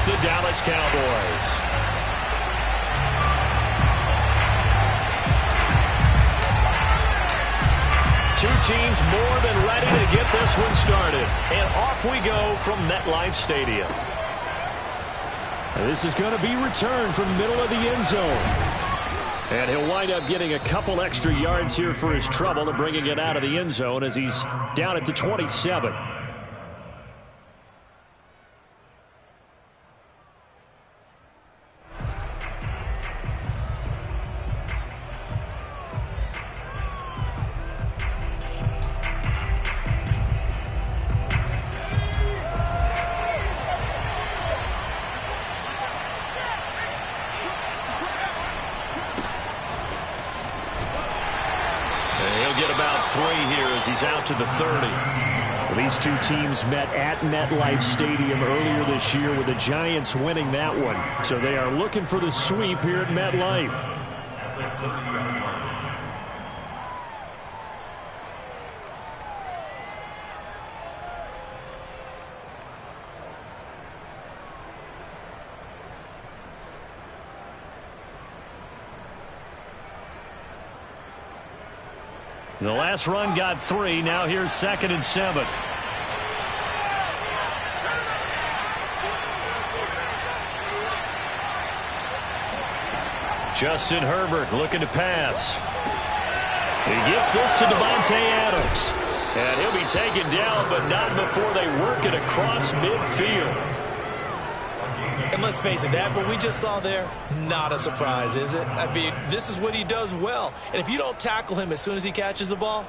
the Dallas Cowboys. Two teams more than ready to get this one started. And off we go from MetLife Stadium. This is going to be returned from the middle of the end zone. And he'll wind up getting a couple extra yards here for his trouble and bringing it out of the end zone as he's down at the 27. He's out to the 30. Well, these two teams met at MetLife Stadium earlier this year with the Giants winning that one. So they are looking for the sweep here at MetLife. The last run got 3. Now here's 2nd and 7. Justin Herbert looking to pass. He gets this to Davante Adams. And he'll be taken down, but not before they work it across midfield. And let's face it, that what we just saw there, not a surprise, is it? I mean, this is what he does well. And if you don't tackle him as soon as he catches the ball,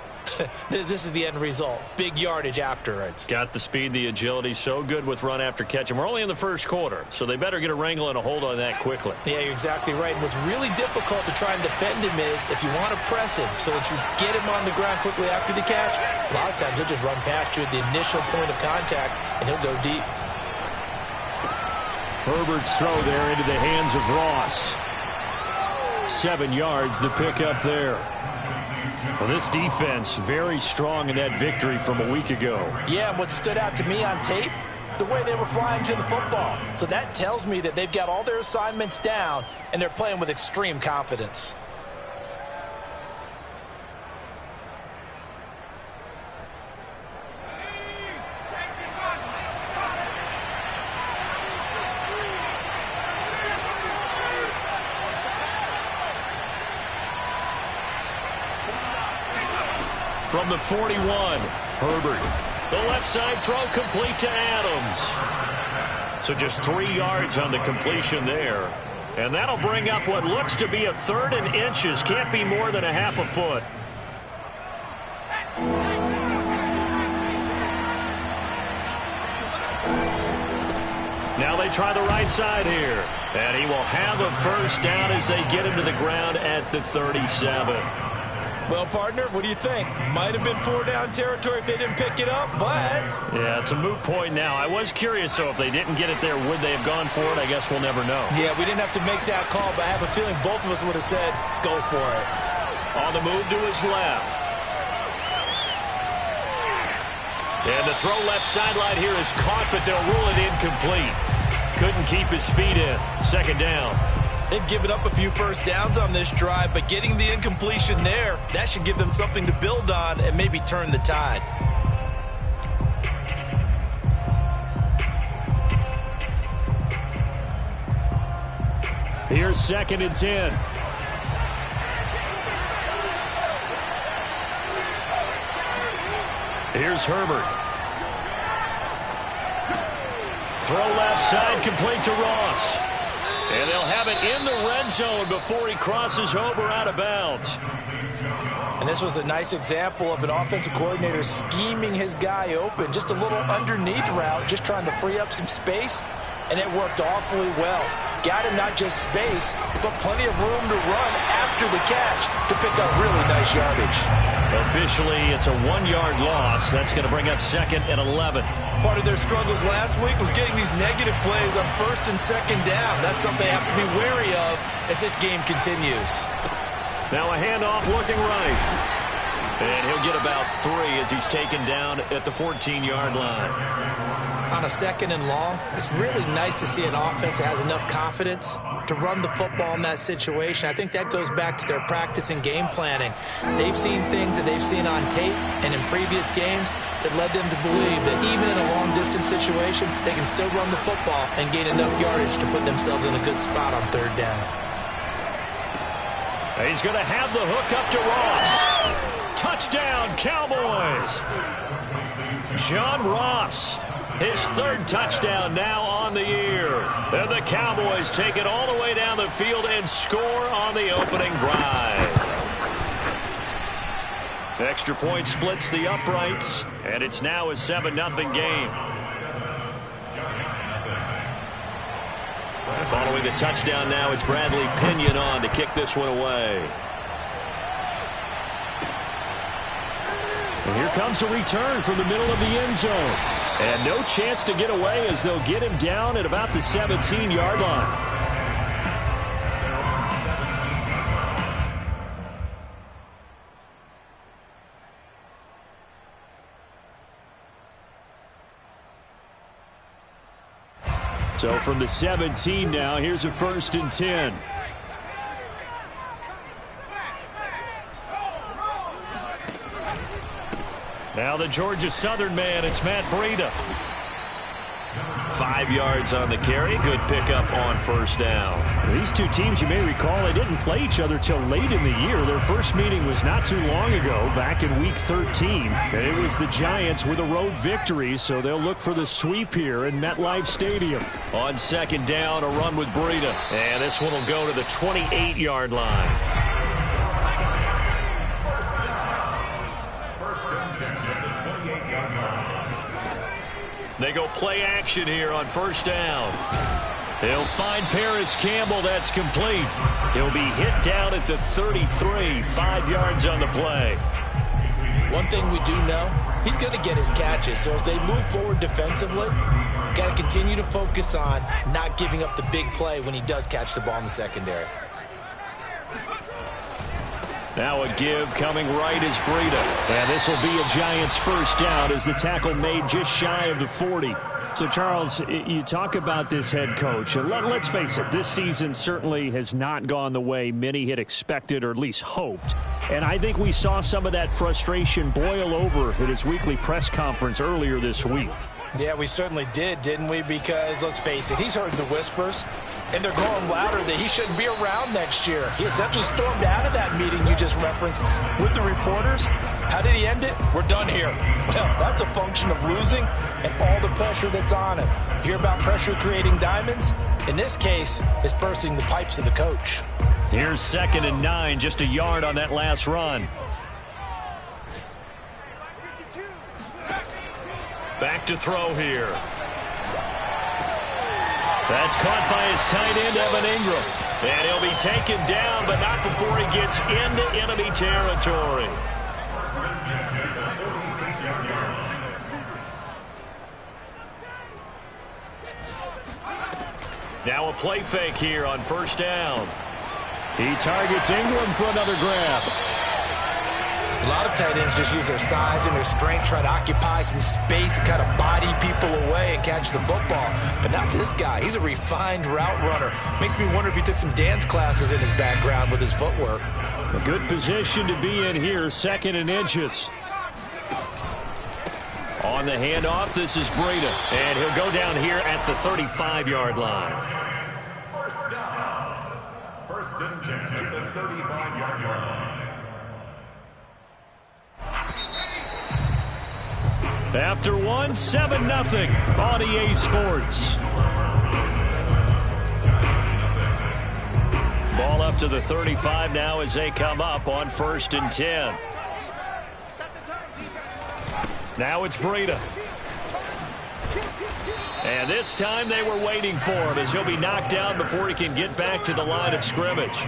this is the end result. Big yardage afterwards. Got the speed, the agility, so good with run after catch. And we're only in the first quarter, so they better get a wrangle and a hold on that quickly. Yeah, you're exactly right. And what's really difficult to try and defend him is if you want to press him so that you get him on the ground quickly after the catch, a lot of times he'll just run past you at the initial point of contact, and he'll go deep. Herbert's throw there into the hands of Ross. 7 yards to pick up there. Well, this defense very strong in that victory from a week ago. Yeah, and what stood out to me on tape, the way they were flying to the football. So that tells me that they've got all their assignments down, and they're playing with extreme confidence. From the 41, Herbert. The left side throw complete to Adams. So just 3 yards on the completion there. And that'll bring up what looks to be a 3rd and inches. Can't be more than a half a foot. Now they try the right side here. And he will have a first down as they get him to the ground at the 37. Well, partner, what do you think? Might have been 4-down territory if they didn't pick it up, but... Yeah, it's a moot point now. I was curious, so if they didn't get it there, would they have gone for it? I guess we'll never know. Yeah, we didn't have to make that call, but I have a feeling both of us would have said, go for it. On the move to his left. And the throw left sideline here is caught, but they'll rule it incomplete. Couldn't keep his feet in. 2nd down. They've given up a few first downs on this drive, but getting the incompletion there, that should give them something to build on and maybe turn the tide. Here's 2nd and 10. Here's Herbert. Throw left side, complete to Ross. And they'll have it in the red zone before he crosses over out of bounds. And this was a nice example of an offensive coordinator scheming his guy open. Just a little underneath route, just trying to free up some space. And it worked awfully well. Got him not just space, but plenty of room to run after the catch to pick up really nice yardage. Officially, it's a 1-yard loss. That's going to bring up 2nd and 11. Part of their struggles last week was getting these negative plays on 1st and 2nd down. That's something they have to be wary of as this game continues. Now a handoff looking right. And he'll get about 3 as he's taken down at the 14-yard line. on a 2nd and long, it's really nice to see an offense that has enough confidence to run the football in that situation. I think that goes back to their practice and game planning. They've seen things that they've seen on tape and in previous games that led them to believe that even in a long-distance situation, they can still run the football and gain enough yardage to put themselves in a good spot on 3rd down. He's going to have the hook up to Ross. Touchdown, Cowboys. John Ross, his 3rd touchdown now on the year. And the Cowboys take it all the way down the field and score on the opening drive. Extra point splits the uprights, and it's now a 7-0 game. Following the touchdown now, it's Bradley Pinion on to kick this one away. And here comes a return from the middle of the end zone. And no chance to get away as they'll get him down at about the 17-yard line. So from the 17 now, here's a 1st and 10. Now the Georgia Southern man, it's Matt Breida. 5 yards on the carry. Good pickup on 1st down. These two teams, you may recall, they didn't play each other till late in the year. Their first meeting was not too long ago, back in Week 13. And it was the Giants with a road victory, so they'll look for the sweep here in MetLife Stadium. On 2nd down, a run with Breida. And this one will go to the 28-yard line. They go play action here on 1st down. They'll find Paris Campbell. That's complete. He'll be hit down at the 33. 5 yards on the play. One thing we do know, he's going to get his catches. So if they move forward defensively, got to continue to focus on not giving up the big play when he does catch the ball in the secondary. Now a give coming right is Breida. And this will be a Giants 1st down as the tackle made just shy of the 40. So, Charles, you talk about this head coach. Let's face it, this season certainly has not gone the way many had expected or at least hoped. And I think we saw some of that frustration boil over at his weekly press conference earlier this week. Yeah, we certainly did, didn't we? Because, let's face it, he's heard the whispers, and they're growing louder that he shouldn't be around next year. He essentially stormed out of that meeting you just referenced with the reporters. How did he end it? We're done here. Well, that's a function of losing and all the pressure that's on him. Hear about pressure creating diamonds? In this case, it's bursting the pipes of the coach. Here's 2nd and 9, just a yard on that last run. Back to throw here. That's caught by his tight end, Evan Ingram. And he'll be taken down, but not before he gets into enemy territory. Now a play fake here on 1st down. He targets Ingram for another grab. A lot of tight ends just use their size and their strength, try to occupy some space and kind of body people away and catch the football. But not this guy. He's a refined route runner. Makes me wonder if he took some dance classes in his background with his footwork. A good position to be in here, 2nd and inches. On the handoff, this is Breida. And he'll go down here at the 35-yard line. 1st down. 1st and 10 at the 35-yard line. After one, 7-0 on EA Sports. Ball up to the 35 now as they come up on 1st and 10. Now it's Breida. And this time they were waiting for him as he'll be knocked down before he can get back to the line of scrimmage.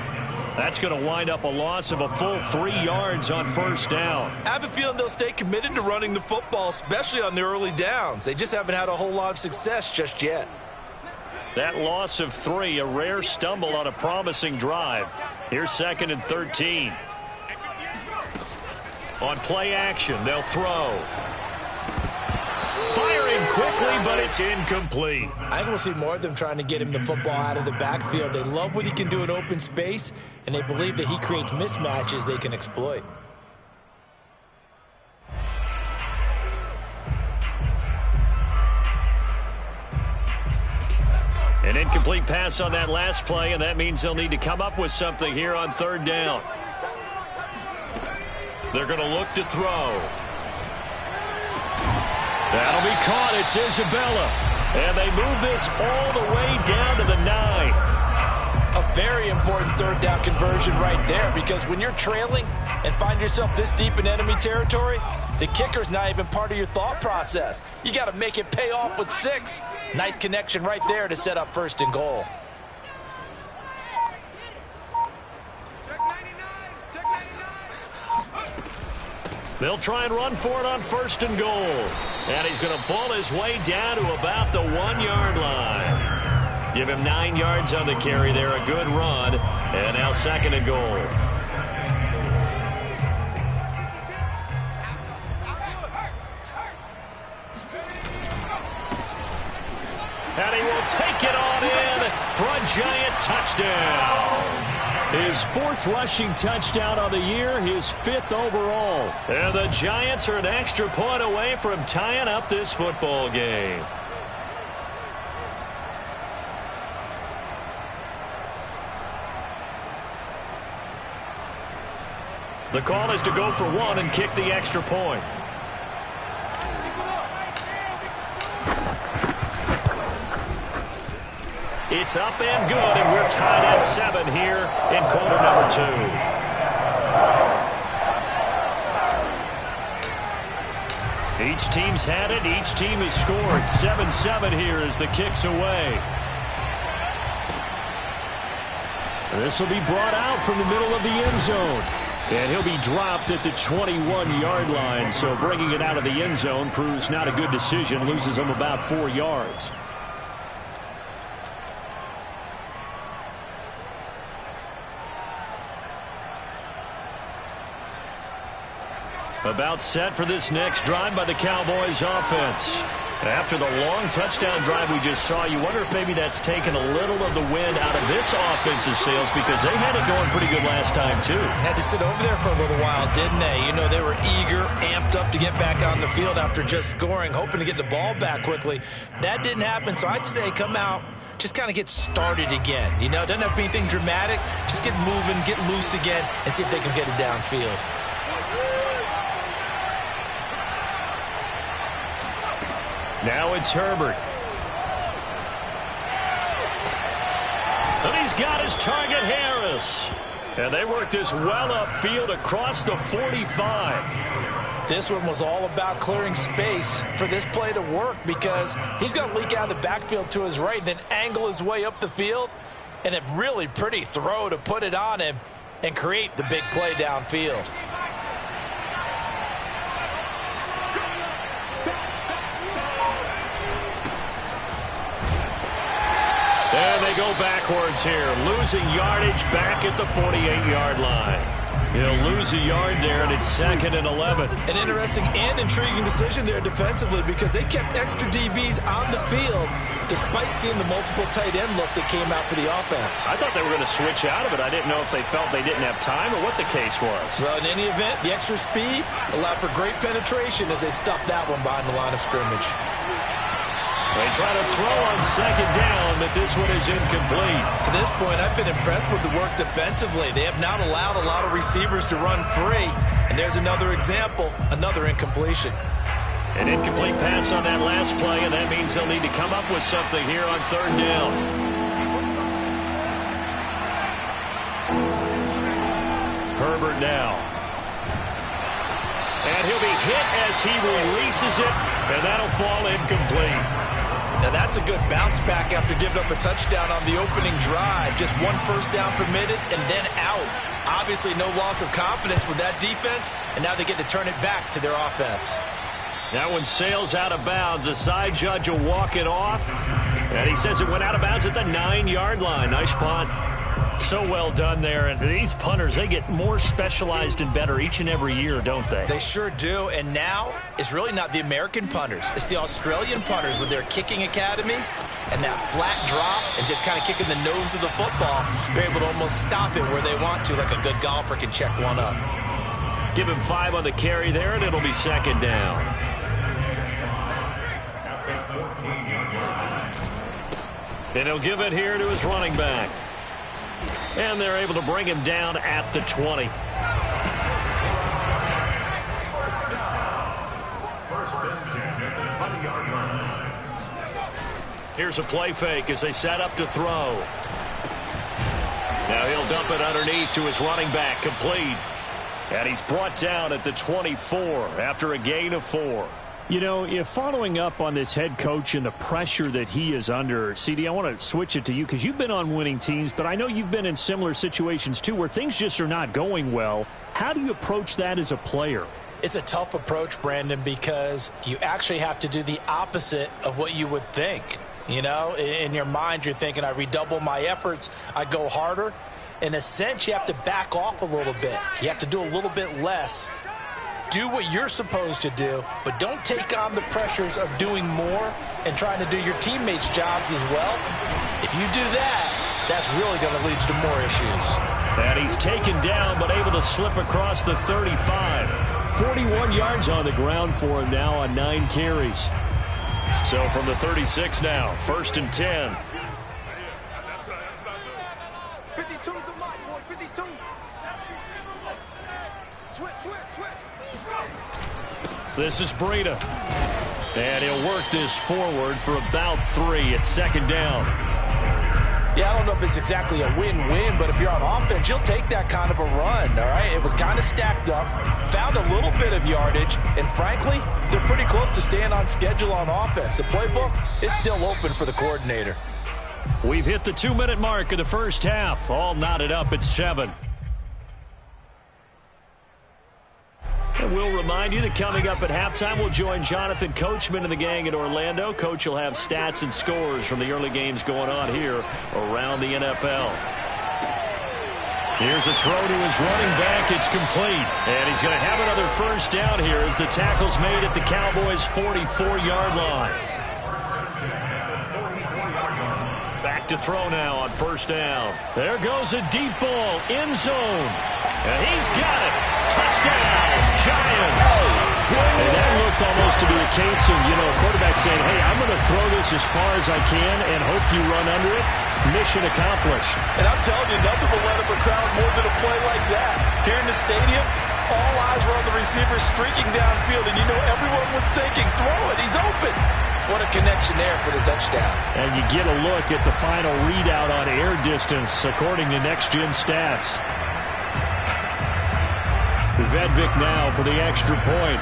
That's going to wind up a loss of a full 3 yards on 1st down. I have a feeling they'll stay committed to running the football, especially on the early downs. They just haven't had a whole lot of success just yet. That loss of 3, a rare stumble on a promising drive. Here's 2nd and 13. On play action, they'll throw. Firing quickly, but it's incomplete. I think we'll see more of them trying to get him the football out of the backfield. They love what he can do in open space, and they believe that he creates mismatches they can exploit. An incomplete pass on that last play, and that means they'll need to come up with something here on third down. They're going to look to throw. That'll be caught. It's Isabella. And they move this all the way down to the 9. A very important third down conversion right there, because when you're trailing and find yourself this deep in enemy territory, the kicker's not even part of your thought process. You got to make it pay off with 6. Nice connection right there to set up first and goal. They'll try and run for it on first and goal. And he's going to ball his way down to about the 1-yard line. Give him 9 yards on the carry there. A good run. And now second and goal. And he will take it on in for a Giant touchdown. His 4th rushing touchdown on the year, his 5th overall. And the Giants are an extra point away from tying up this football game. The call is to go for 1 and kick the extra point. It's up and good, and we're tied at 7 here in quarter number 2. Each team's had it. Each team has scored. 7-7 here as the kick's away. This will be brought out from the middle of the end zone. And he'll be dropped at the 21-yard line. So bringing it out of the end zone proves not a good decision. Loses him about 4 yards. About set for this next drive by the Cowboys offense. After the long touchdown drive we just saw, you wonder if maybe that's taken a little of the wind out of this offense's sails, because they had it going pretty good last time too. Had to sit over there for a little while, didn't they? You know, they were eager, amped up to get back on the field after just scoring, hoping to get the ball back quickly. That didn't happen, so I'd say come out, just kind of get started again. You know, doesn't have to be anything dramatic. Just get moving, get loose again, and see if they can get it downfield. Now it's Herbert. And he's got his target, Harris. And they work this well upfield across the 45. This one was all about clearing space for this play to work, because he's going to leak out of the backfield to his right and then angle his way up the field. And a really pretty throw to put it on him and create the big play downfield. And they go backwards here, losing yardage back at the 48-yard line. He'll lose a yard there, and it's second and 11. An interesting and intriguing decision there defensively, because they kept extra DBs on the field despite seeing the multiple tight end look that came out for the offense. I thought they were going to switch out of it. I didn't know if they felt they didn't have time or what the case was. Well, in any event, the extra speed allowed for great penetration as they stuffed that one behind the line of scrimmage. They try to throw on second down, but this one is incomplete. To this point, I've been impressed with the work defensively. They have not allowed a lot of receivers to run free. And there's another example, another incompletion. An incomplete pass on that last play, and that means they'll need to come up with something here on third down. Herbert now. And he'll be hit as he releases it, and that'll fall incomplete. Now that's a good bounce back after giving up a touchdown on the opening drive. Just 1 first down permitted and then out. Obviously no loss of confidence with that defense, and now they get to turn it back to their offense. That one sails out of bounds. The side judge will walk it off, and he says it went out of bounds at the 9-yard line. Nice punt. So well done there. And these punters, they get more specialized and better each and every year, don't they? They sure do. And now it's really not the American punters. It's the Australian punters with their kicking academies and that flat drop and just kind of kicking the nose of the football. They're able to almost stop it where they want to, like a good golfer can check one up. Give him 5 on the carry there, and it'll be second down. And he'll give it here to his running back. And they're able to bring him down at the 20. First and 10 at the 20-yard line. Here's a play fake as they set up to throw. Now he'll dump it underneath to his running back, complete. And he's brought down at the 24 after a gain of 4. You know, if following up on this head coach and the pressure that he is under, CD, I want to switch it to you because you've been on winning teams, but I know you've been in similar situations too where things just are not going well. How do you approach that as a player? It's a tough approach, Brandon, because you actually have to do the opposite of what you would think. You know, in your mind, you're thinking, I redouble my efforts, I go harder. In a sense, you have to back off a little bit. You have to do a little bit less. Do what you're supposed to do, but don't take on the pressures of doing more and trying to do your teammates' jobs as well. If you do that, that's really going to lead to more issues. And he's taken down, but able to slip across the 35. 41 yards on the ground for him now on 9 carries. So from the 36 now, first and 10. 52's the mark, boy. 52. Switch. This is Breida. And he'll work this forward for about 3 at second down. Yeah, I don't know if it's exactly a win-win, but if you're on offense, you'll take that kind of a run, all right? It was kind of stacked up, found a little bit of yardage, and frankly, they're pretty close to staying on schedule on offense. The playbook is still open for the coordinator. We've hit the 2-minute mark of the first half. All knotted up at 7. And we'll remind you that coming up at halftime, we'll join Jonathan Coachman and the gang in Orlando. Coach will have stats and scores from the early games going on here around the NFL. Here's a throw to his running back. It's complete. And he's going to have another first down here as the tackle's made at the Cowboys' 44-yard line. Back to throw now on first down. There goes a deep ball, end zone. And he's got it. Touchdown, Giants. And that looked almost to be a case of, a quarterback saying, hey, I'm going to throw this as far as I can and hope you run under it. Mission accomplished. And I'm telling you, nothing will let up a crowd more than a play like that. Here in the stadium, all eyes were on the receiver streaking downfield, and everyone was thinking, throw it, he's open. What a connection there for the touchdown. And you get a look at the final readout on air distance, according to Next Gen Stats. Vedvik now for the extra point.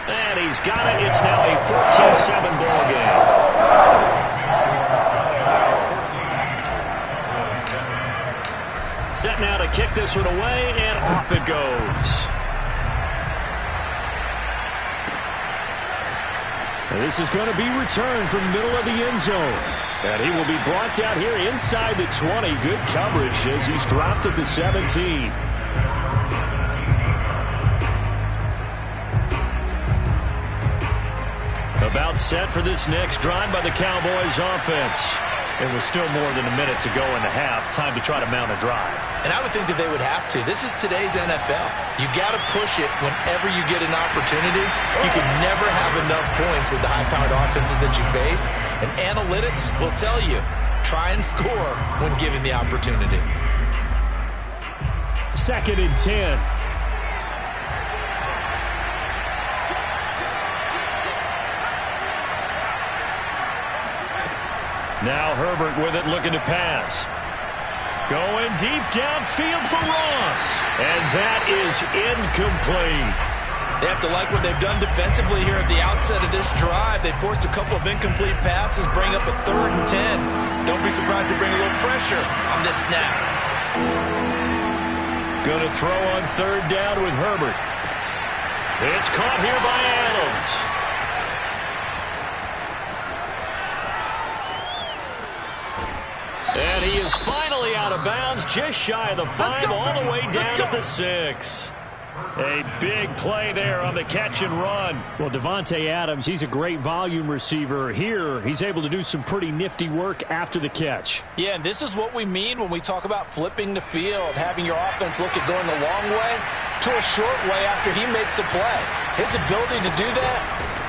And he's got it. It's now a 14-7 ball game. Set now to kick this one away, and off it goes. And this is going to be returned from the middle of the end zone. And he will be brought down here inside the 20. Good coverage as he's dropped at the 17. About set for this next drive by the Cowboys offense. It was still more than a minute to go in the half. Time to try to mount a drive. And I would think that they would have to. This is today's NFL. You got to push it whenever you get an opportunity. You can never have enough points with the high-powered offenses that you face. And analytics will tell you, try and score when given the opportunity. Second and 10. Now Herbert with it, looking to pass. Going deep downfield for Ross. And that is incomplete. They have to like what they've done defensively here at the outset of this drive. They forced a couple of incomplete passes, bring up a 3rd and 10. Don't be surprised to bring a little pressure on this snap. Going to throw on 3rd down with Herbert. It's caught here by Adams. out of bounds, just shy of the 5, all the way down at the 6. A big play there on the catch and run. Well, Davante Adams, he's a great volume receiver. Here, he's able to do some pretty nifty work after the catch. Yeah, and this is what we mean when we talk about flipping the field, having your offense look at going a long way to a short way after he makes a play. His ability to do that,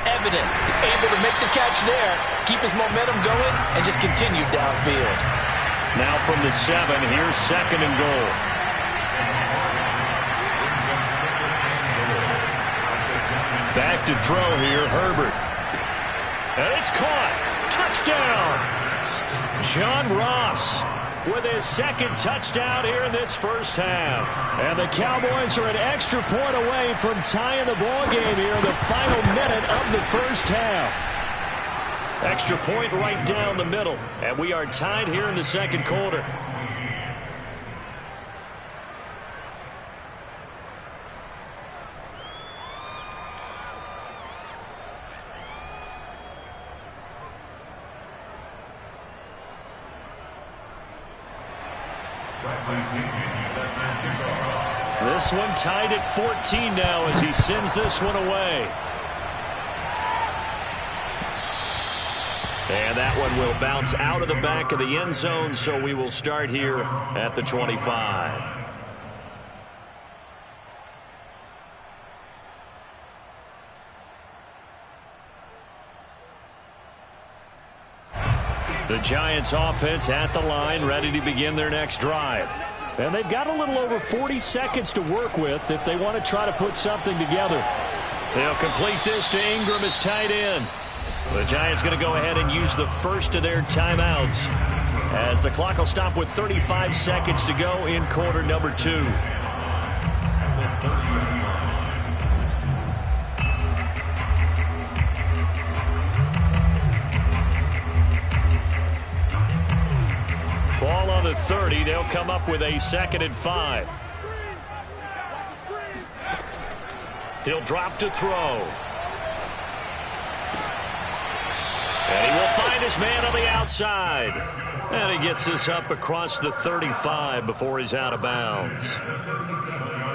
evident. Able to make the catch there, keep his momentum going, and just continue downfield. Now from the 7, here's 2nd and goal. Back to throw here, Herbert. And it's caught. Touchdown. John Ross with his 2nd touchdown here in this first half. And the Cowboys are an extra point away from tying the ball game here in the final minute of the first half. Extra point right down the middle. And we are tied here in the 2nd quarter. This one tied at 14 now as he sends this one away. And that one will bounce out of the back of the end zone, so we will start here at the 25. The Giants offense at the line, ready to begin their next drive. And they've got a little over 40 seconds to work with if they want to try to put something together. They'll complete this to Ingram as tight end. The Giants going to go ahead and use the first of their timeouts as the clock will stop with 35 seconds to go in quarter number 2. Ball on the 30. They'll come up with a 2nd and 5. He'll drop to throw. And he will find his man on the outside. And he gets this up across the 35 before he's out of bounds.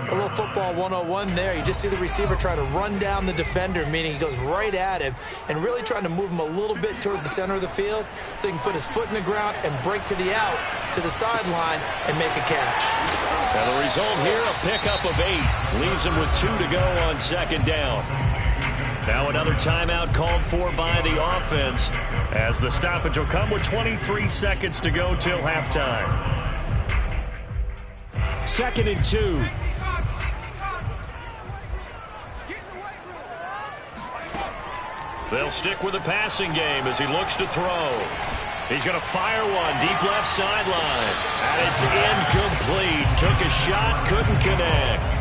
A little football 101 there. You just see the receiver try to run down the defender, meaning he goes right at him and really trying to move him a little bit towards the center of the field so he can put his foot in the ground and break to the out, to the sideline, and make a catch. And the result here, a pickup of 8. Leaves him with 2 to go on 2nd down. Now another timeout called for by the offense as the stoppage will come with 23 seconds to go till halftime. 2nd and 2. They'll stick with the passing game as he looks to throw. He's going to fire one deep left sideline. And it's incomplete. Took a shot, couldn't connect.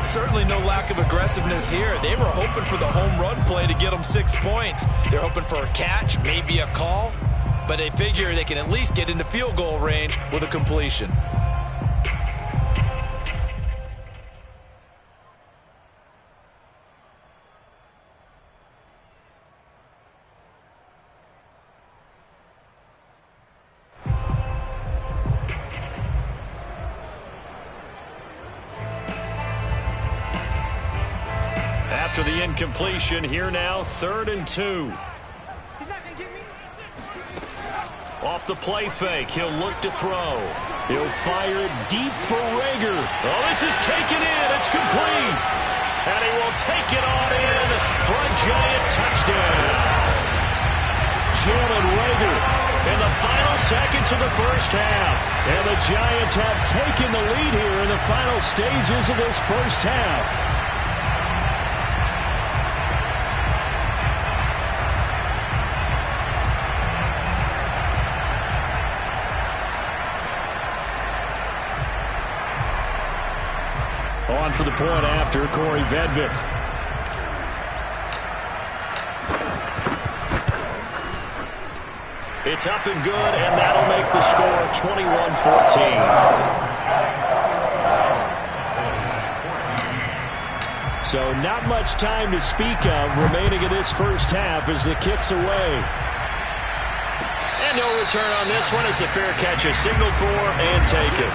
Certainly no lack of aggressiveness here. They were hoping for the home run play to get them 6 points. They're hoping for a catch, maybe a call, but they figure they can at least get into field goal range with a completion. After the incompletion, here now, 3rd and 2. Off the play fake, he'll look to throw. He'll fire it deep for Reagor. Oh, this is taken in. It's complete. And he will take it on in for a Giant touchdown. Jalen Reagor in the final seconds of the first half. And the Giants have taken the lead here in the final stages of this first half. On for the point after, Corey Vedvik. It's up and good, and that'll make the score 21-14. So not much time to speak of remaining in this first half as the kick's away. And no return on this one as the fair catch is signaled for and taken.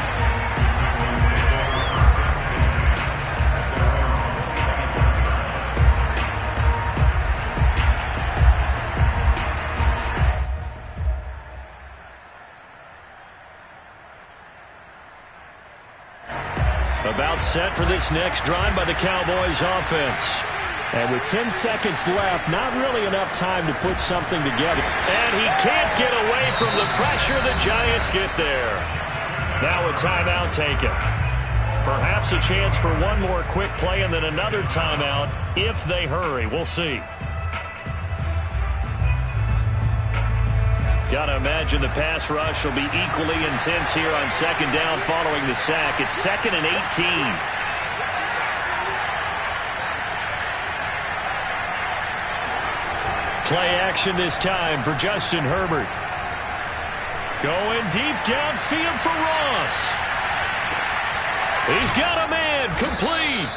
About set for this next drive by the Cowboys offense. And with 10 seconds left, not really enough time to put something together. And he can't get away from the pressure. The Giants get there. Now a timeout taken. Perhaps a chance for one more quick play and then another timeout if they hurry. We'll see. Got to imagine the pass rush will be equally intense here on second down following the sack. It's 2nd and 18. Play action this time for Justin Herbert. Going deep downfield for Ross. He's got a man, complete.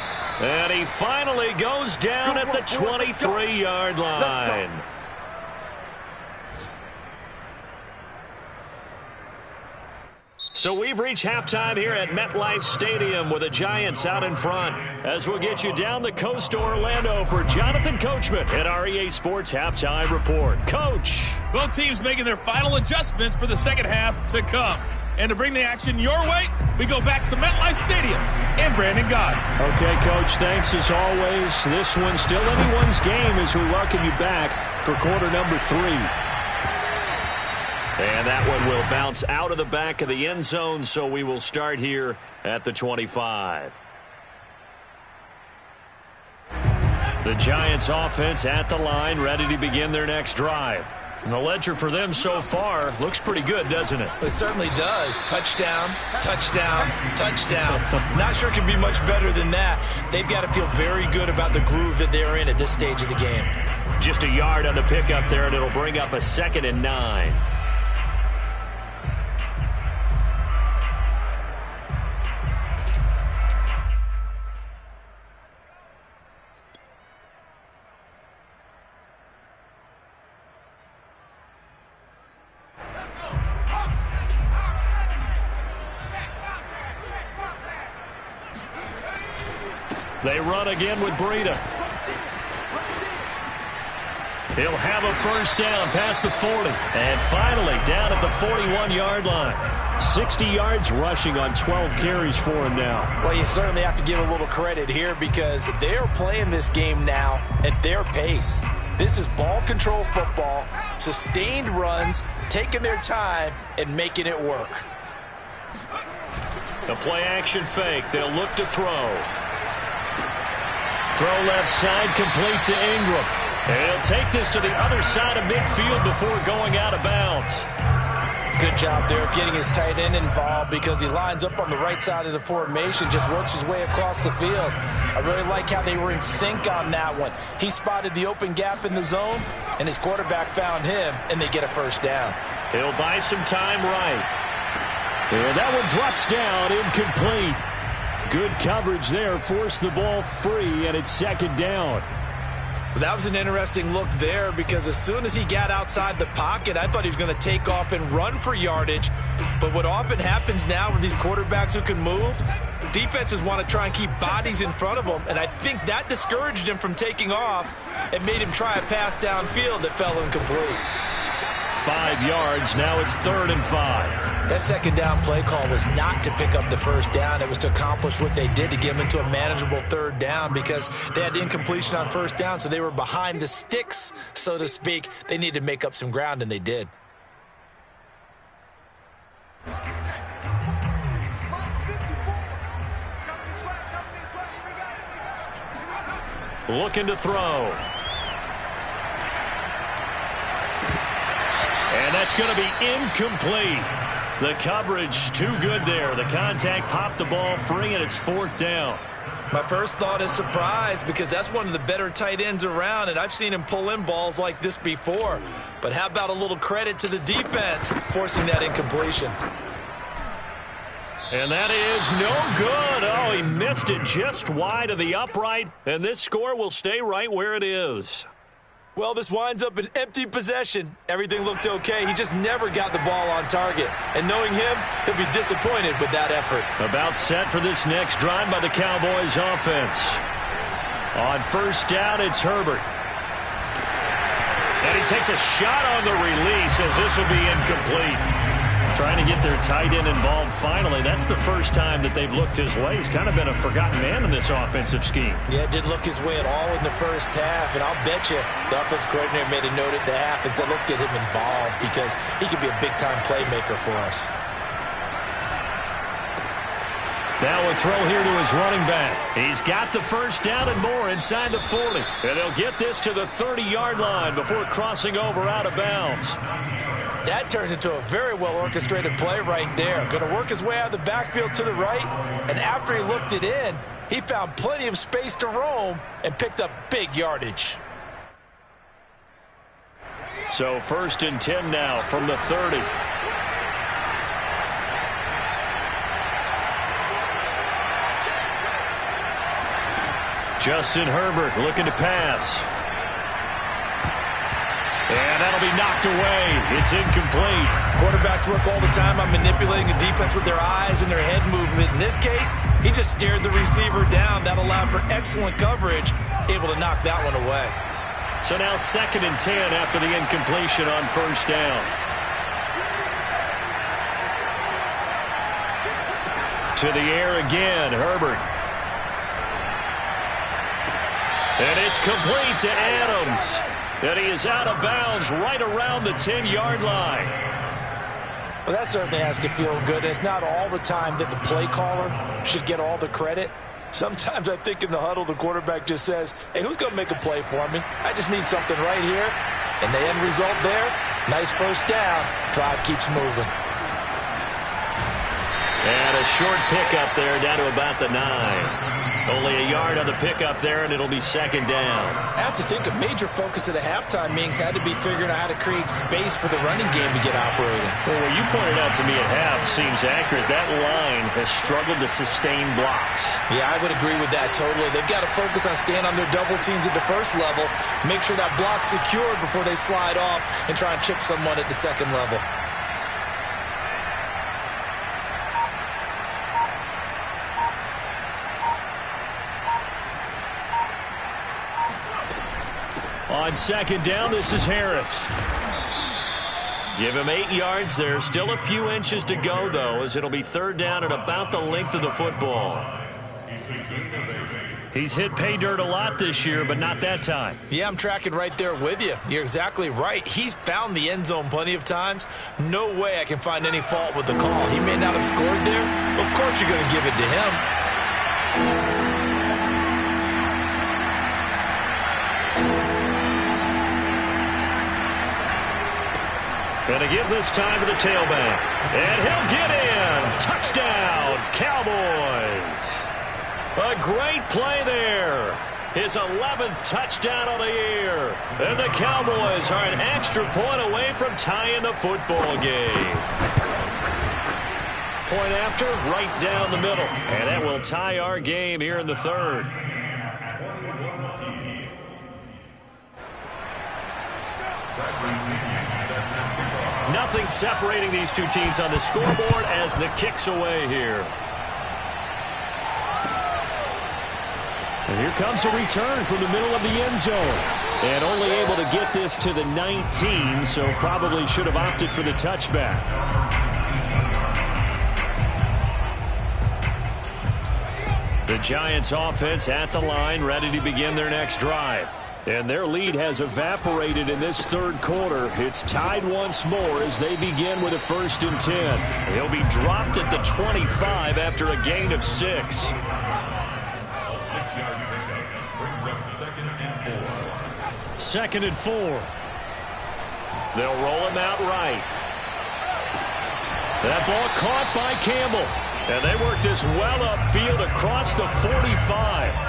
And he finally goes down at the 23-yard line. So we've reached halftime here at MetLife Stadium with the Giants out in front. As we'll get you down the coast to Orlando for Jonathan Coachman at our EA Sports Halftime Report. Coach. Both teams making their final adjustments for the second half to come. And to bring the action your way, we go back to MetLife Stadium and Brandon Gaudin. Okay, Coach, thanks as always. This one's still anyone's game as we welcome you back for quarter number 3. And that one will bounce out of the back of the end zone, so we will start here at the 25. The Giants offense at the line, ready to begin their next drive. And the ledger for them so far looks pretty good, doesn't it? It certainly does. Touchdown, touchdown, touchdown. Not sure it can be much better than that. They've got to feel very good about the groove that they're in at this stage of the game. Just a yard on the pickup there, and it'll bring up a 2nd and 9. They run again with Breida. He'll have a first down past the 40. And finally down at the 41-yard line. 60 yards rushing on 12 carries for him now. Well, you certainly have to give a little credit here because they're playing this game now at their pace. This is ball control football, sustained runs, taking their time and making it work. The play action fake. They'll look to throw. Throw left side, complete to Ingram. And he'll take this to the other side of midfield before going out of bounds. Good job there of getting his tight end involved because he lines up on the right side of the formation, just works his way across the field. I really like how they were in sync on that one. He spotted the open gap in the zone, and his quarterback found him, and they get a first down. He'll buy some time right. And that one drops down, incomplete. Good coverage there, forced the ball free, and it's 2nd down. That was an interesting look there because as soon as he got outside the pocket, I thought he was going to take off and run for yardage. But what often happens now with these quarterbacks who can move, defenses want to try and keep bodies in front of them, and I think that discouraged him from taking off and made him try a pass downfield that fell incomplete. 5 yards, now it's 3rd and 5. That second down play call was not to pick up the first down. It was to accomplish what they did to get them into a manageable 3rd down because they had incompletion on first down, so they were behind the sticks, so to speak. They needed to make up some ground, and they did. Looking to throw. And that's going to be incomplete. The coverage too good there. The contact popped the ball free, and it's 4th down. My first thought is surprise because that's one of the better tight ends around, and I've seen him pull in balls like this before. But how about a little credit to the defense forcing that incompletion? And that is no good. Oh, he missed it just wide of the upright, and this score will stay right where it is. Well, this winds up an empty possession. Everything looked okay. He just never got the ball on target. And knowing him, he'll be disappointed with that effort. About set for this next drive by the Cowboys offense. On first down, it's Herbert. And he takes a shot on the release as this will be incomplete. Trying to get their tight end involved finally. That's the first time that they've looked his way. He's kind of been a forgotten man in this offensive scheme. Yeah, it didn't look his way at all in the first half. And I'll bet you the offense coordinator made a note at the half and said, let's get him involved because he could be a big-time playmaker for us. Now a throw here to his running back. He's got the first down and more inside the 40. And they'll get this to the 30-yard line before crossing over out of bounds. That turned into a very well-orchestrated play right there. Going to work his way out of the backfield to the right, and after he looked it in, he found plenty of space to roam and picked up big yardage. So 1st and 10 now from the 30. Justin Herbert looking to pass. And that'll be knocked away. It's incomplete. Quarterbacks work all the time on manipulating the defense with their eyes and their head movement. In this case, he just stared the receiver down. That allowed for excellent coverage, able to knock that one away. So now 2nd and 10 after the incompletion on first down. To the air again, Herbert. And it's complete to Adams. And he is out of bounds right around the 10-yard line. Well, that certainly has to feel good. It's not all the time that the play caller should get all the credit. Sometimes I think in the huddle, the quarterback just says, hey, who's going to make a play for me? I just need something right here. And the end result there, nice first down. Drive keeps moving. And a short pickup there down to about the 9. Only a yard on the pickup there, and it'll be 2nd down. I have to think a major focus of the halftime meetings had to be figuring out how to create space for the running game to get operating. Well, what you pointed out to me at half seems accurate. That line has struggled to sustain blocks. Yeah, I would agree with that totally. They've got to focus on staying on their double teams at the first level, make sure that block's secured before they slide off and try and chip someone at the second level. On 2nd down, this is Harris. Give him 8 yards there. Still a few inches to go, though, as it'll be 3rd down at about the length of the football. He's hit pay dirt a lot this year, but not that time. Yeah, I'm tracking right there with you. You're exactly right. He's found the end zone plenty of times. No way I can find any fault with the call. He may not have scored there. Of course you're going to give it to him. Going to give this time to the tailback. And he'll get in. Touchdown, Cowboys. A great play there. His 11th touchdown of the year. And the Cowboys are an extra point away from tying the football game. Point after, right down the middle. And that will tie our game here in the 3rd. Nothing separating these two teams on the scoreboard as the kick's away here. And here comes a return from the middle of the end zone. And only able to get this to the 19, so probably should have opted for the touchback. The Giants offense at the line, ready to begin their next drive. And their lead has evaporated in this 3rd quarter. It's tied once more as they begin with a 1st and 10. He'll be dropped at the 25 after a gain of 6. 6-yard pickup brings up 2nd and 4. 2nd and 4. They'll roll him out right. That ball caught by Campbell. And they work this well upfield across the 45.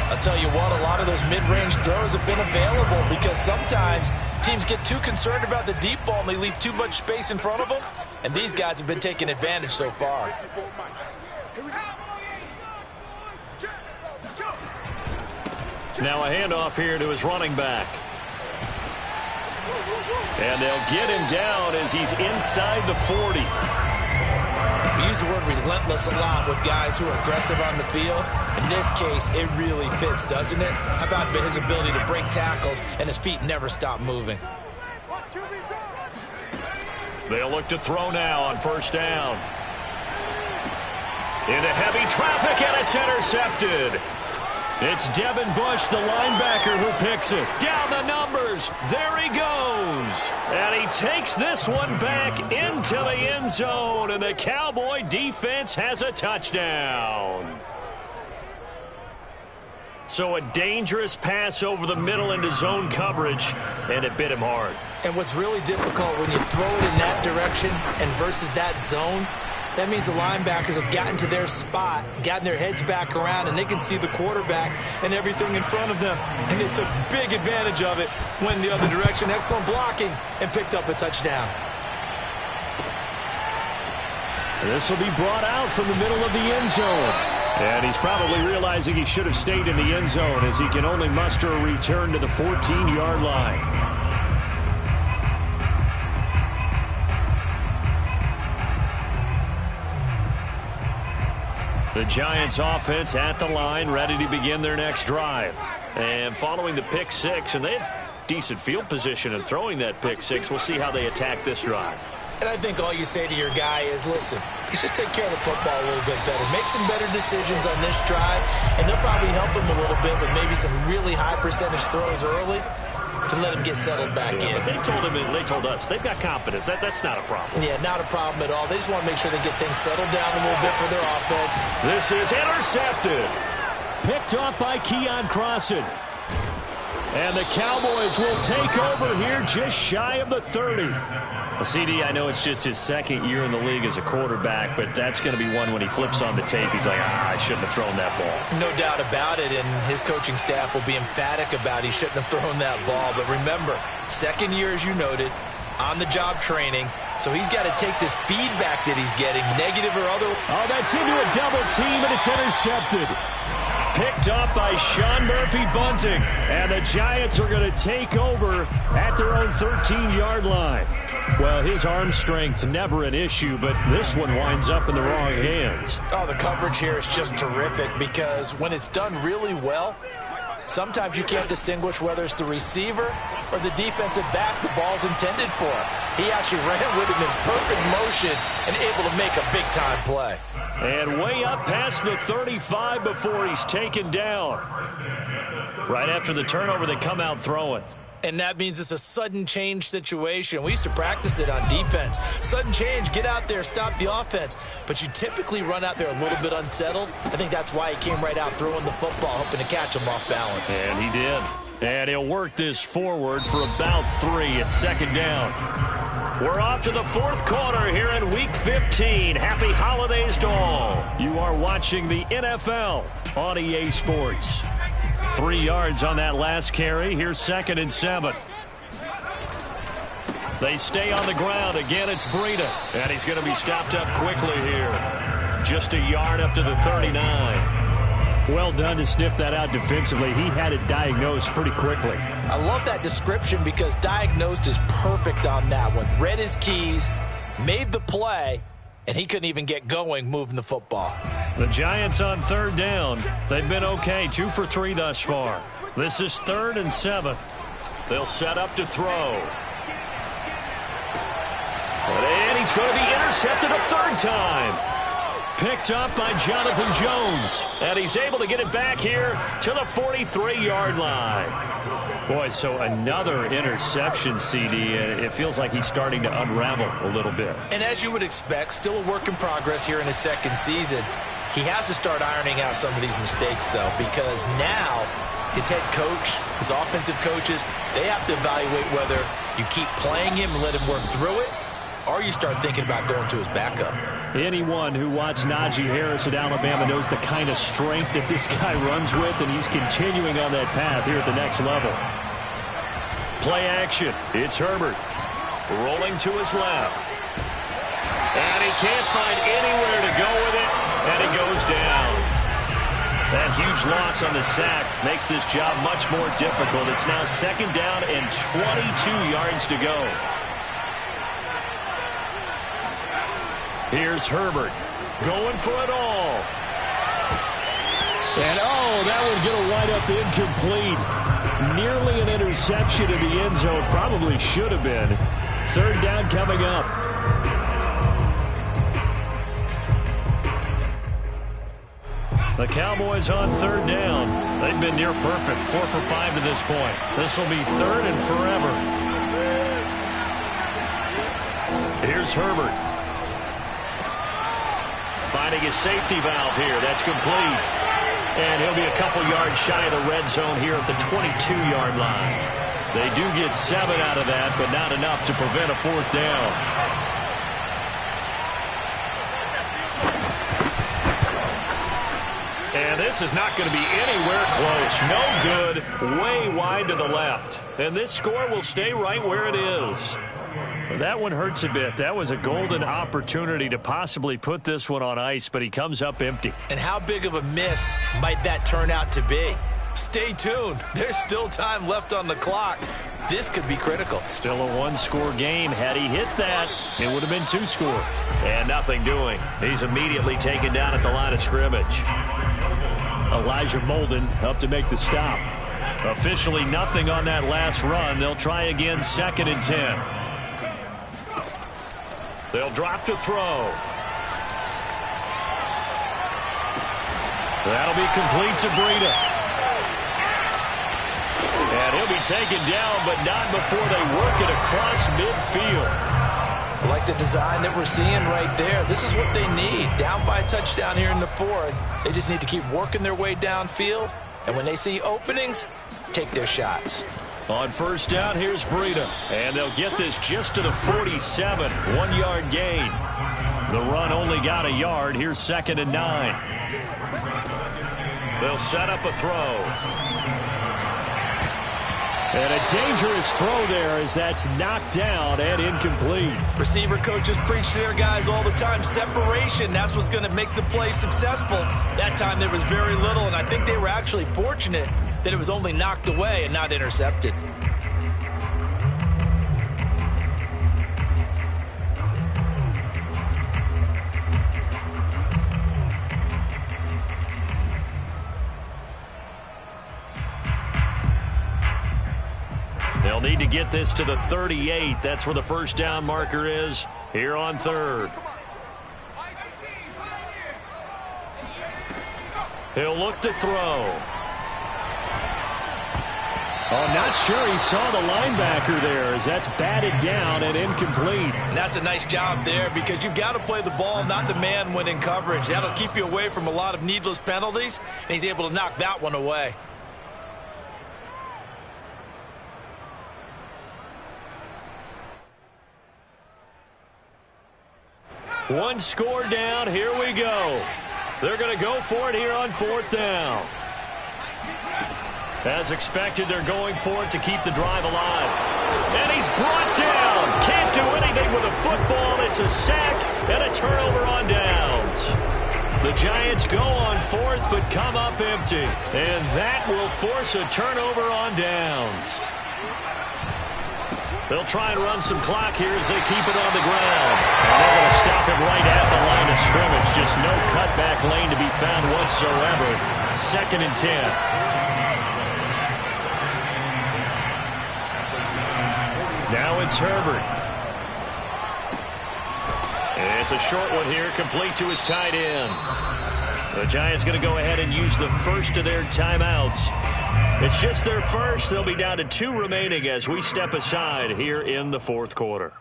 I'll tell you what, a lot of those mid-range throws have been available because sometimes teams get too concerned about the deep ball and they leave too much space in front of them. And these guys have been taking advantage so far. Now a handoff here to his running back. And they'll get him down as he's inside the 40. We use the word relentless a lot with guys who are aggressive on the field. In this case, it really fits, doesn't it? How about his ability to break tackles and his feet never stop moving? They'll look to throw now on first down. Into heavy traffic, and it's intercepted. It's Devin Bush, the linebacker, who picks it. Down the numbers. There he goes. And he takes this one back into the end zone, and the Cowboy defense has a touchdown. So a dangerous pass over the middle into zone coverage, and it bit him hard. And what's really difficult when you throw it in that direction and versus that zone, that means the linebackers have gotten to their spot, gotten their heads back around, and they can see the quarterback and everything in front of them. And they took big advantage of it, went the other direction, excellent blocking, and picked up a touchdown. This will be brought out from the middle of the end zone. And he's probably realizing he should have stayed in the end zone as he can only muster a return to the 14-yard line. The Giants offense at the line, ready to begin their next drive. And following the pick six, and they had decent field position in throwing that pick six. We'll see how they attack this drive. And I think all you say to your guy is, listen, let's just take care of the football a little bit better. Make some better decisions on this drive, and they'll probably help him a little bit with maybe some really high percentage throws early to let him get settled back in. But they told us they've got confidence. That's not a problem. Yeah, not a problem at all. They just want to make sure they get things settled down a little bit for their offense. This is intercepted. Picked off by Keon Crossan. And the Cowboys will take over here just shy of the 30. Well, CD, I know it's just his second year in the league as a quarterback, but that's going to be one when he flips on the tape. He's like, I shouldn't have thrown that ball. No doubt about it, and his coaching staff will be emphatic about he shouldn't have thrown that ball. But remember, second year, as you noted, on-the-job training, so he's got to take this feedback that he's getting, negative or other. Oh, that's into a double team, and it's intercepted. Picked up by Sean Murphy-Bunting. And the Giants are going to take over at their own 13-yard line. Well, his arm strength never an issue, but this one winds up in the wrong hands. Oh, the coverage here is just terrific because when it's done really well, sometimes you can't distinguish whether it's the receiver or the defensive back the ball's intended for. He actually ran with him in perfect motion and able to make a big-time play. And way up past the 35 before he's taken down. Right after the turnover, they come out throwing. And that means it's a sudden change situation. We used to practice it on defense. Sudden change, get out there, stop the offense. But you typically run out there a little bit unsettled. I think that's why he came right out throwing the football, hoping to catch him off balance. And he did. And he'll work this forward for about 3 at second down. We're off to the fourth quarter here in Week 15. Happy holidays to all. You are watching the NFL on EA Sports. 3 yards on that last carry. Here's 2nd and 7. They stay on the ground. Again, it's Breida. And he's going to be stopped up quickly here. Just a yard up to the 39. Well done to sniff that out defensively. He had it diagnosed pretty quickly. I love that description because diagnosed is perfect on that one. Read his keys, made the play, and he couldn't even get going moving the football. The Giants on 3rd down. They've been okay, 2 for 3 thus far. This is 3rd and 7. They'll set up to throw. And he's going to be intercepted a 3rd time. Picked up by Jonathan Jones. And he's able to get it back here to the 43-yard line. Boy, so another interception, CD. It feels like he's starting to unravel a little bit. And as you would expect, still a work in progress here in his 2nd season. He has to start ironing out some of these mistakes, though, because now his head coach, his offensive coaches, they have to evaluate whether you keep playing him and let him work through it, or you start thinking about going to his backup. Anyone who watched Najee Harris at Alabama knows the kind of strength that this guy runs with, and he's continuing on that path here at the next level. Play action. It's Herbert. Rolling to his left. And he can't find anywhere to go with it, and he goes down. That huge loss on the sack makes this job much more difficult. It's now 2nd down and 22 yards to go. Here's Herbert going for it all. And that would get a wide up incomplete. Nearly an interception in the end zone. Probably should have been. 3rd down coming up. The Cowboys on 3rd down. They've been near perfect. 4 for 5 to this point. This will be 3rd and forever. Here's Herbert. Finding his safety valve here. That's complete. And he'll be a couple yards shy of the red zone here at the 22-yard line. They do get 7 out of that, but not enough to prevent a 4th down. And this is not going to be anywhere close. No good. Way wide to the left. And this score will stay right where it is. That one hurts a bit. That was a golden opportunity to possibly put this one on ice, but he comes up empty. And how big of a miss might that turn out to be? Stay tuned. There's still time left on the clock. This could be critical. Still a 1-score game. Had he hit that, it would have been 2 scores. And nothing doing. He's immediately taken down at the line of scrimmage. Elijah Molden up to make the stop. Officially nothing on that last run. They'll try again 2nd and 10. They'll drop to throw. That'll be complete to Breida. And he'll be taken down, but not before they work it across midfield. I like the design that we're seeing right there. This is what they need. Down by a touchdown here in the 4th. They just need to keep working their way downfield. And when they see openings, take their shots. On 1st down, here's Breida. And they'll get this just to the 47. 1-yard gain. The run only got a yard. Here's 2nd and 9. They'll set up a throw. And a dangerous throw there as that's knocked down and incomplete. Receiver coaches preach to their guys all the time. Separation, that's what's going to make the play successful. That time there was very little, and I think they were actually fortunate that it was only knocked away and not intercepted. They'll need to get this to the 38. That's where the 1st down marker is here on 3rd. He'll look to throw. Not sure he saw the linebacker there as that's batted down and incomplete. And that's a nice job there because you've got to play the ball, not the man when in coverage. That'll keep you away from a lot of needless penalties, and he's able to knock that one away. One score down. Here we go. They're going to go for it here on 4th down. As expected, they're going for it to keep the drive alive. And he's brought down. Can't do anything with a football. It's a sack and a turnover on downs. The Giants go on 4th but come up empty. And that will force a turnover on downs. They'll try and run some clock here as they keep it on the ground. And they're going to stop it right at the line of scrimmage. Just no cutback lane to be found whatsoever. 2nd and 10. Now it's Herbert. It's a short one here, complete to his tight end. The Giants going to go ahead and use the first of their timeouts. It's just their first. They'll be down to 2 remaining as we step aside here in the 4th quarter.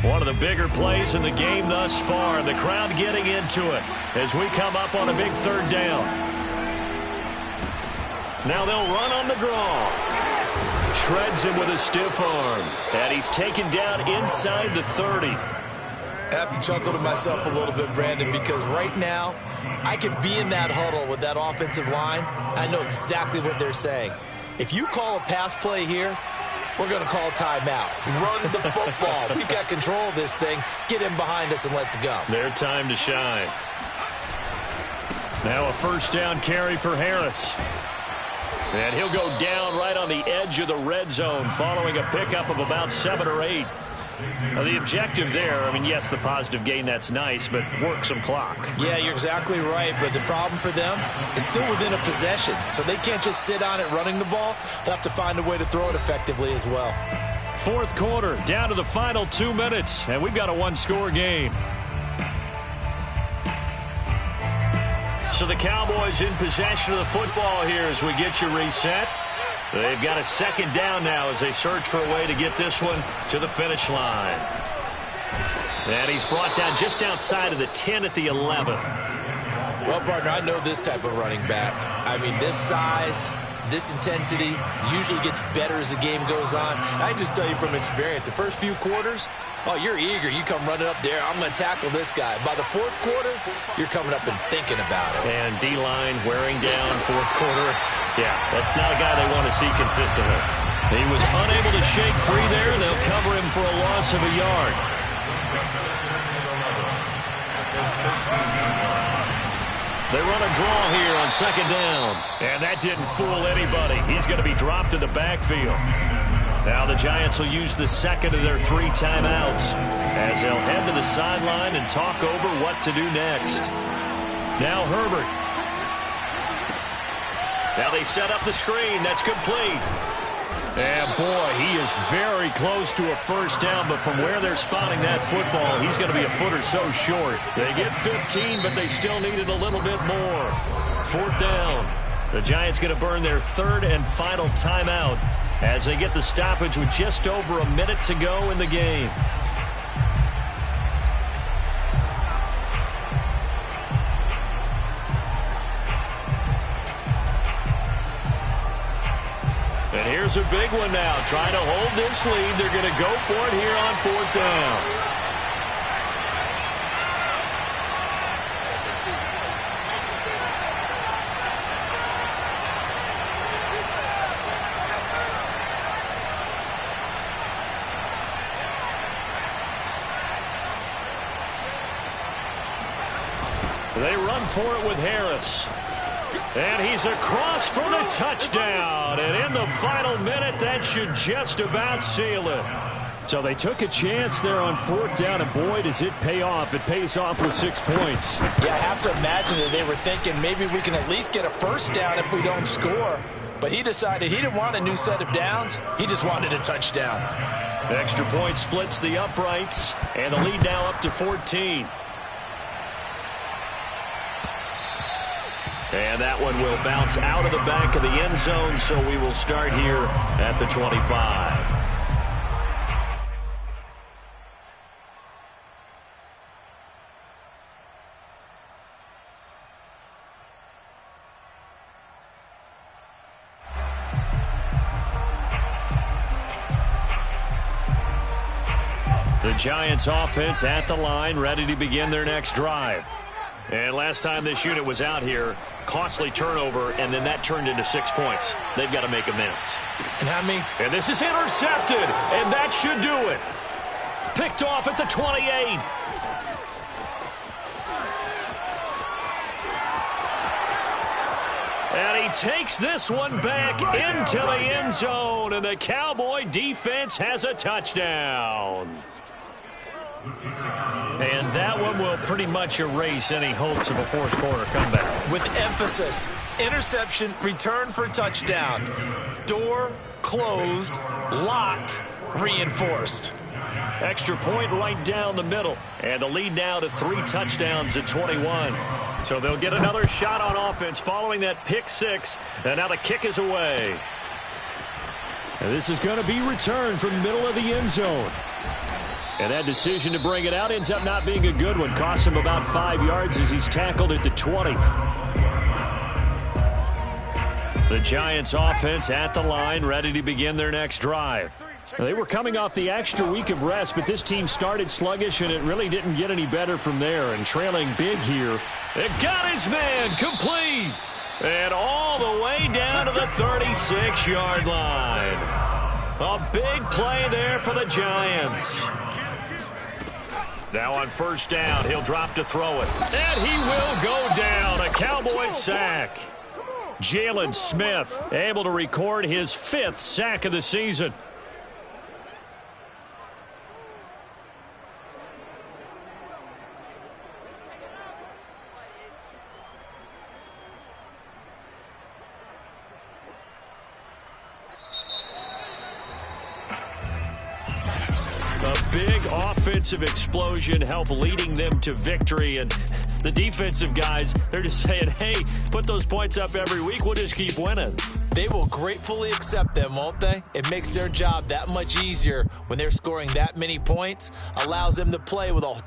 One of the bigger plays in the game thus far. The crowd getting into it as we come up on a big 3rd down. Now they'll run on the draw. Shreds him with a stiff arm. And he's taken down inside the 30. I have to chuckle to myself a little bit, Brandon, because right now I could be in that huddle with that offensive line. I know exactly what they're saying. If you call a pass play here, we're going to call timeout. Run the football. We've got control of this thing. Get him behind us and let's go. Their time to shine. Now a first down carry for Harris. And he'll go down right on the edge of the red zone following a pickup of about 7 or 8. Now the objective there, I mean, yes, the positive gain, that's nice, but work some clock. Yeah, you're exactly right, but the problem for them is still within a possession, so they can't just sit on it running the ball. They'll have to find a way to throw it effectively as well. Fourth quarter, down to the final 2 minutes, and we've got a one-score game. So the Cowboys in possession of the football here as we get you reset. They've got a second down now as they search for a way to get this one to the finish line. And he's brought down just outside of the 10 at the 11. Well, partner, I know this type of running back. I mean, this size, this intensity usually gets better as the game goes on. I just tell you from experience, the first few quarters, oh, you're eager. You come running up there. I'm going to tackle this guy. By the fourth quarter, you're coming up and thinking about it. And D-line wearing down fourth quarter. Yeah, that's not a guy they want to see consistently. He was unable to shake free there. They'll cover him for a loss of a yard. They run a draw here on second down. And that didn't fool anybody. He's going to be dropped in the backfield. Now the Giants will use the second of their 3 timeouts as they'll head to the sideline and talk over what to do next. Now Herbert. Now they set up the screen. That's complete. And boy, he is very close to a first down, but from where they're spotting that football, he's going to be a foot or so short. They get 15, but they still needed a little bit more. Fourth down. The Giants going to burn their 3rd and final timeout as they get the stoppage with just over a minute to go in the game. And here's a big one now. Trying to hold this lead. They're going to go for it here on 4th down. They run for it with Harris. And he's across for the touchdown. And in the final minute, that should just about seal it. So they took a chance there on 4th down, and boy, does it pay off. It pays off with 6 points. Yeah, I have to imagine that they were thinking maybe we can at least get a first down if we don't score. But he decided he didn't want a new set of downs. He just wanted a touchdown. Extra point splits the uprights, and the lead now up to 14. And that one will bounce out of the back of the end zone, so we will start here at the 25. The Giants offense at the line, ready to begin their next drive. And last time this unit was out here, costly turnover, and then that turned into 6 points. They've got to make amends. And how many? And this is intercepted, and that should do it. Picked off at the 28. And he takes this one back into the end zone, and the Cowboy defense has a touchdown. And that one will pretty much erase any hopes of a fourth quarter comeback. With emphasis, interception, return for touchdown. Door closed, locked, reinforced. Extra point right down the middle. And the lead now to 3 touchdowns at 21. So they'll get another shot on offense following that pick 6. And now the kick is away. And this is going to be returned from the middle of the end zone. And that decision to bring it out ends up not being a good one. Costs him about 5 yards as he's tackled at the 20. The Giants offense at the line, ready to begin their next drive. They were coming off the extra week of rest, but this team started sluggish, and it really didn't get any better from there. And trailing big here. They've got his man complete. And all the way down to the 36-yard line. A big play there for the Giants. Now on first down, he'll drop to throw it. And he will go down. A Cowboys sack. Jalen Smith able to record his 5th sack of the season. A big offensive explosion helped leading them to victory. And the defensive guys, they're just saying, hey, put those points up every week. We'll just keep winning. They will gratefully accept them, won't they? It makes their job that much easier when they're scoring that many points. Allows them to play with a